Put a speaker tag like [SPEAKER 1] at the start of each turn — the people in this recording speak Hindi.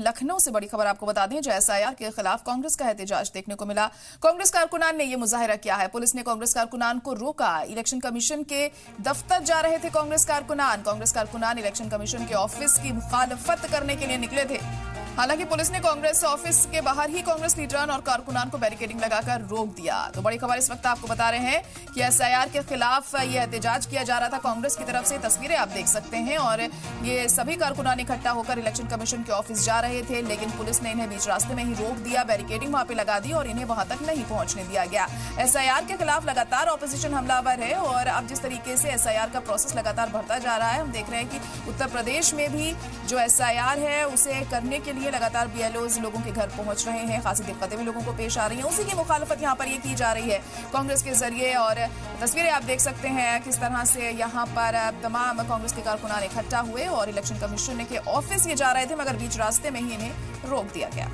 [SPEAKER 1] लखनऊ से बड़ी खबर आपको बता दें, जो एसआईआर के खिलाफ कांग्रेस का एहतजाज देखने को मिला। कांग्रेस कारकुनान ने यह मुजाहिरा किया है। पुलिस ने कांग्रेस कारकुनान को रोका। इलेक्शन कमीशन के दफ्तर जा रहे थे कांग्रेस कारकुनान इलेक्शन कमीशन के ऑफिस की मुखालफत करने के लिए निकले थे। हालांकि पुलिस ने कांग्रेस ऑफिस के बाहर ही कांग्रेस लीडरान और कारकुनान को बैरिकेडिंग लगाकर रोक दिया। तो बड़ी खबर इस वक्त आपको बता रहे हैं कि एसआईआर के खिलाफ यह एहतजाज किया जा रहा था कांग्रेस की तरफ से। तस्वीरें आप देख सकते हैं और ये सभी कारकुनान इकट्ठा होकर इलेक्शन कमीशन के ऑफिस जा रहे थे, लेकिन पुलिस ने इन्हें बीच रास्ते में ही रोक दिया, बैरिकेडिंग वहां पे लगा दी और इन्हें वहां तक नहीं पहुंचने दिया गया। एसआईआर के खिलाफ लगातार ऑपोजिशन हमलावर है और अब जिस तरीके से एसआईआर का प्रोसेस लगातार बढ़ता जा रहा है, हम देख रहे हैं कि उत्तर प्रदेश में भी जो एसआईआर है उसे करने के लिए लगातार बीएलओ लोगों के घर पहुंच रहे हैं। खासी दिक्कतें भी लोगों को पेश आ रही हैं। उसी की मुखालफत यहां पर ये की जा रही है कांग्रेस के जरिए। और तस्वीरें आप देख सकते हैं किस तरह से यहां पर तमाम कांग्रेस के कारकुनान इकट्ठा हुए और इलेक्शन कमीशन के ऑफिस ये जा रहे थे, मगर बीच रास्ते में ही इन्हें रोक दिया गया।